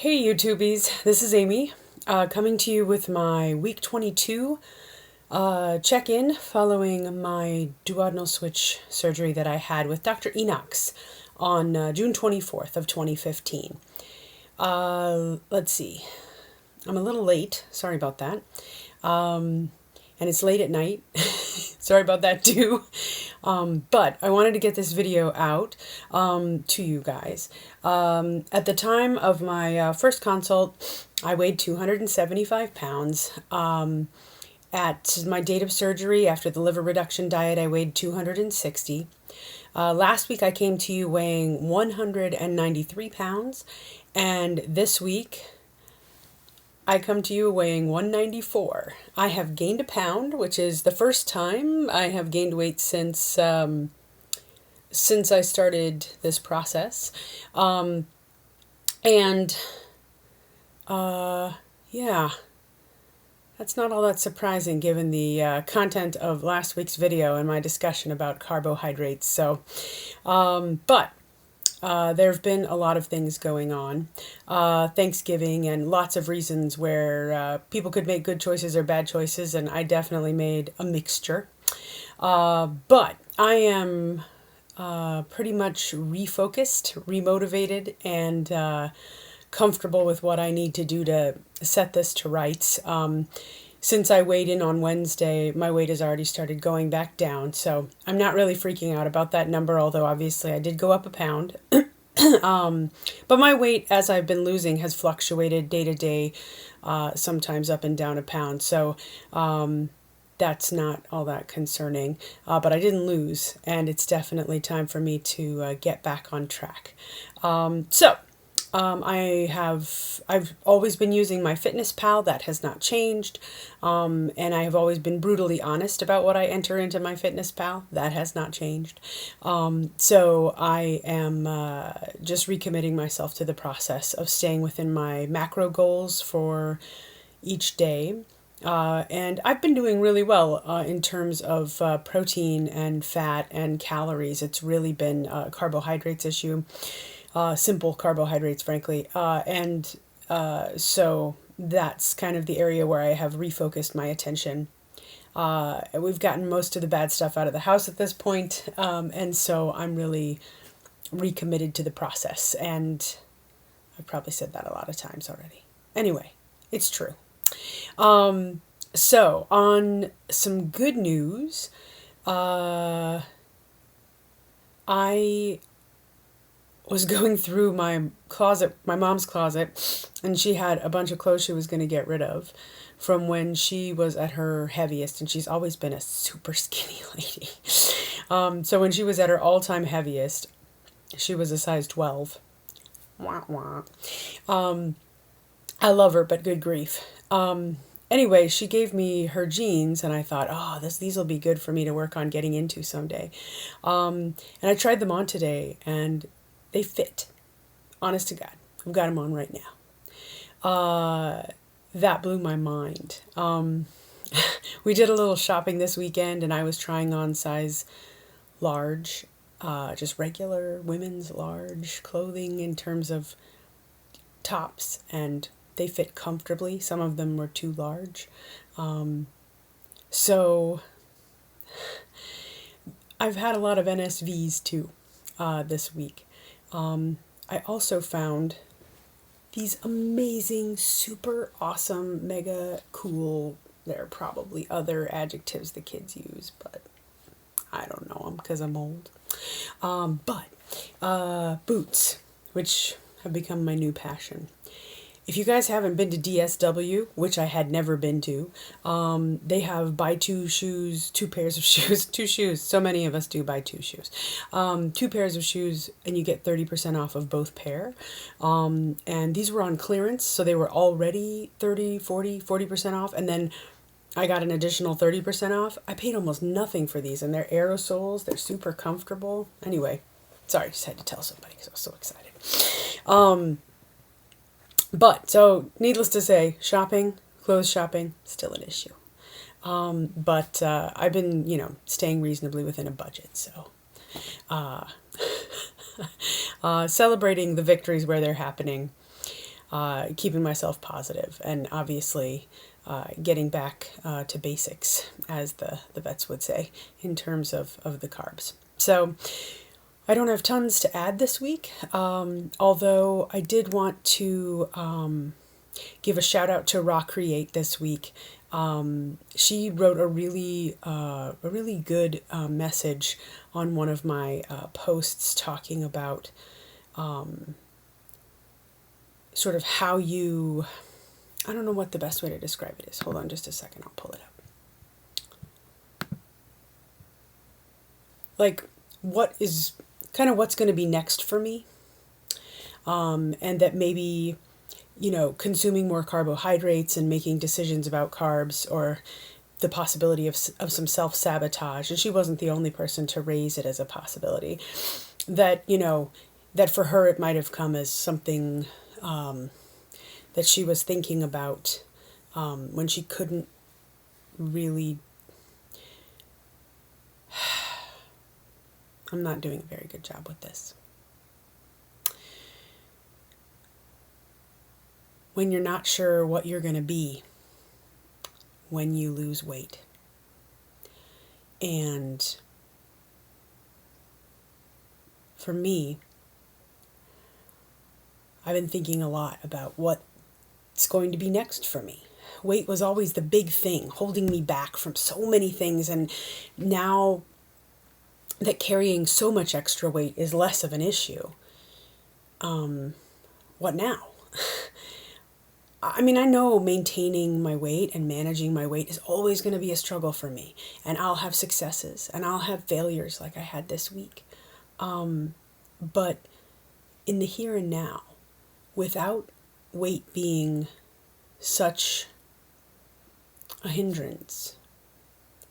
Hey YouTubies, this is Amy, coming to you with my week 22 check-in following my duodenal switch surgery that I had with Dr. Enox on June 24th of 2015. Let's see, I'm a little late, sorry about that, and it's late at night, sorry about that too. But I wanted to get this video out to you guys. At the time of my first consult, I weighed 275 pounds. At my date of surgery, after the liver reduction diet, I weighed 260. Last week I came to you weighing 193 pounds, and this week I come to you weighing 194. I have gained a pound, which is the first time I have gained weight since I started this process. Yeah, that's not all that surprising given the content of last week's video and my discussion about carbohydrates. So, there have been a lot of things going on. Thanksgiving and lots of reasons where people could make good choices or bad choices, and I definitely made a mixture. But I am pretty much refocused, remotivated, and comfortable with what I need to do to set this to rights. Since I weighed in on Wednesday, my weight has already started going back down, so I'm not really freaking out about that number, although obviously I did go up a pound. But my weight, as I've been losing, has fluctuated day to day, sometimes up and down a pound, so that's not all that concerning. But I didn't lose, and it's definitely time for me to get back on track. I've always been using my FitnessPal. That has not changed. And I have always been brutally honest about what I enter into my FitnessPal. That has not changed. So I am just recommitting myself to the process of staying within my macro goals for each day. And I've been doing really well in terms of protein and fat and calories. It's really been a carbohydrates issue. Simple carbohydrates, frankly. So that's kind of the area where I have refocused my attention. We've gotten most of the bad stuff out of the house at this point, and so I'm really recommitted to the process. And I've probably said that a lot of times already. Anyway, it's true. So on some good news, I was going through my closet, my mom's closet, and she had a bunch of clothes she was going to get rid of from when she was at her heaviest, and she's always been a super skinny lady. So when she was at her all-time heaviest, she was a size 12. Wah, wah. I love her, but good grief. Anyway, she gave me her jeans, and I thought, oh, these will be good for me to work on getting into someday. And I tried them on today, and they fit. Honest to God. I've got them on right now. That blew my mind. We did a little shopping this weekend, and I was trying on size large, just regular women's large clothing in terms of tops, and they fit comfortably. Some of them were too large. So I've had a lot of NSVs too this week. I also found these amazing, super awesome, mega cool, there are probably other adjectives the kids use, but I don't know them because I'm old. Boots, which have become my new passion. If you guys haven't been to DSW, which I had never been to, they have buy two shoes, two pairs of shoes, two shoes. So many of us do buy two shoes. Two pairs of shoes, and you get 30% off of both pair. And these were on clearance, so they were already 30, 40% off. And then I got an additional 30% off. I paid almost nothing for these, and they're aerosols. They're super comfortable. Anyway, sorry, just had to tell somebody because I was so excited. So, needless to say, clothes shopping, still an issue. But I've been, staying reasonably within a budget, so celebrating the victories where they're happening. keeping myself positive, and obviously getting back to basics, as the vets would say, in terms of the carbs. So I don't have tons to add this week, although I did want to give a shout out to Raw Create this week. She wrote a really good message on one of my posts, talking about sort of how you, I don't know what the best way to describe it is. Hold on just a second, I'll pull it up. Like, what's going to be next for me, and that maybe, consuming more carbohydrates and making decisions about carbs, or the possibility of some self-sabotage, and she wasn't the only person to raise it as a possibility, that, that for her it might have come as something that she was thinking about when she couldn't really... I'm not doing a very good job with this. When you're not sure what you're going to be when you lose weight. And for me, I've been thinking a lot about what's going to be next for me. Weight was always the big thing, holding me back from so many things, and now that carrying so much extra weight is less of an issue, what now? I mean, I know maintaining my weight and managing my weight is always going to be a struggle for me, and I'll have successes and I'll have failures like I had this week. But in the here and now, without weight being such a hindrance,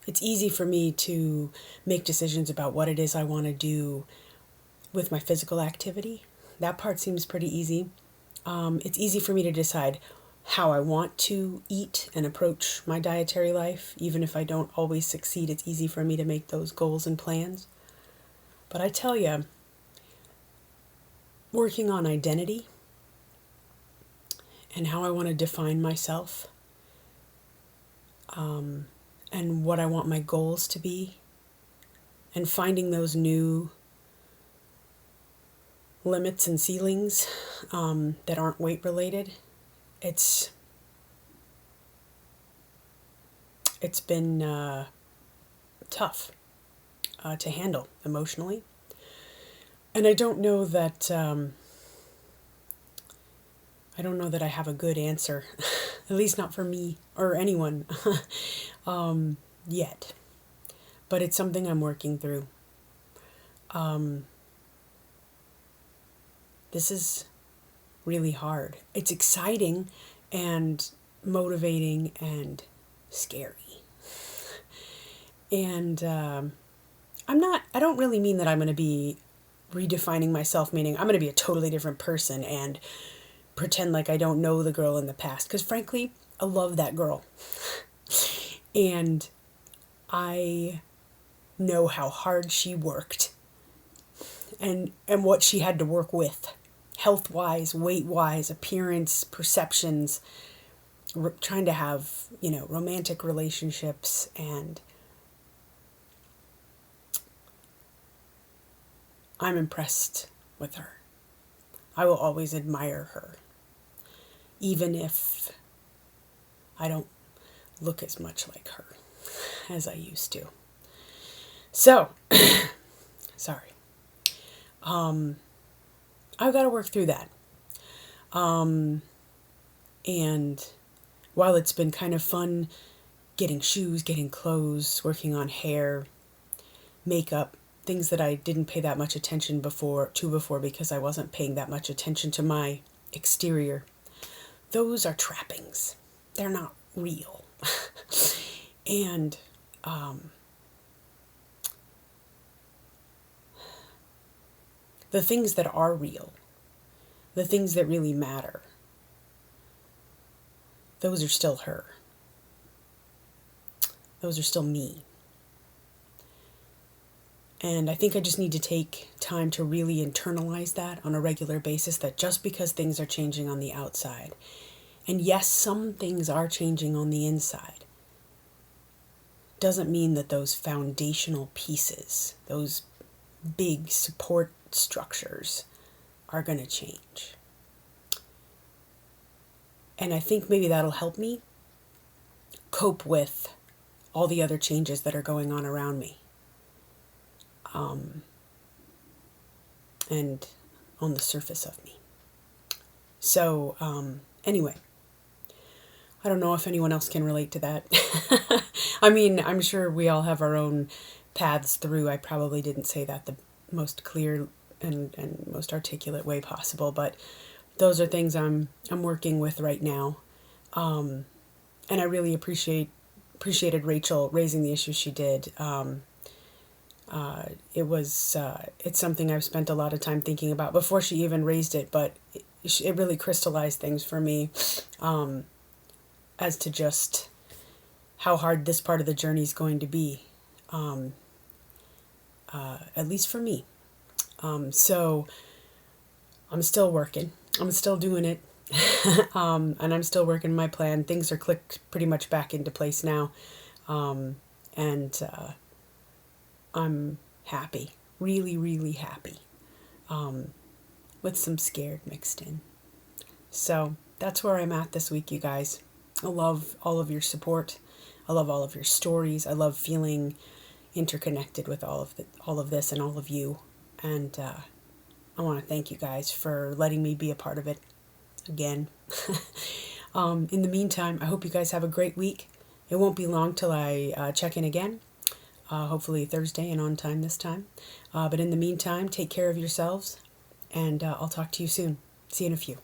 it's easy for me to make decisions about what it is I want to do with my physical activity. That part seems pretty easy. It's easy for me to decide how I want to eat and approach my dietary life. Even if I don't always succeed, it's easy for me to make those goals and plans. But I tell you, working on identity and how I want to define myself, and what I want my goals to be, and finding those new limits and ceilings that aren't weight related, it's been tough to handle emotionally. And I don't know that I have a good answer, at least not for me or anyone yet. But it's something I'm working through. This is really hard. It's exciting and motivating and scary. And I don't really mean that I'm going to be redefining myself, meaning I'm going to be a totally different person and pretend like I don't know the girl in the past. Because frankly, I love that girl. And I know how hard she worked and what she had to work with, health-wise, weight-wise, appearance, perceptions, trying to have, romantic relationships, and I'm impressed with her. I will always admire her, even if I don't look as much like her as I used to. So, sorry. I've got to work through that. And while it's been kind of fun getting shoes, getting clothes, working on hair, makeup, things that I didn't pay that much attention before because I wasn't paying that much attention to my exterior, those are trappings. They're not real. And the things that are real, the things that really matter, those are still her. Those are still me. And I think I just need to take time to really internalize that on a regular basis, that just because things are changing on the outside, and yes, some things are changing on the inside, doesn't mean that those foundational pieces, those big support structures, are going to change. And I think maybe that'll help me cope with all the other changes that are going on around me. And on the surface of me. So, anyway, I don't know if anyone else can relate to that. I mean, I'm sure we all have our own paths through. I probably didn't say that the most clear and most articulate way possible, but those are things I'm working with right now. And I really appreciated Rachel raising the issue she did. It's something I've spent a lot of time thinking about before she even raised it, but it really crystallized things for me, as to just how hard this part of the journey is going to be, at least for me. So I'm still working. I'm still doing it. And I'm still working my plan. Things are clicked pretty much back into place now. And I'm happy, really, really happy, with some scared mixed in. So that's where I'm at this week, you guys. I love all of your support. I love all of your stories. I love feeling interconnected with all of this and all of you. And I want to thank you guys for letting me be a part of it again. In the meantime, I hope you guys have a great week. It won't be long till I check in again. Hopefully Thursday and on time this time. But in the meantime, take care of yourselves, and I'll talk to you soon. See you in a few.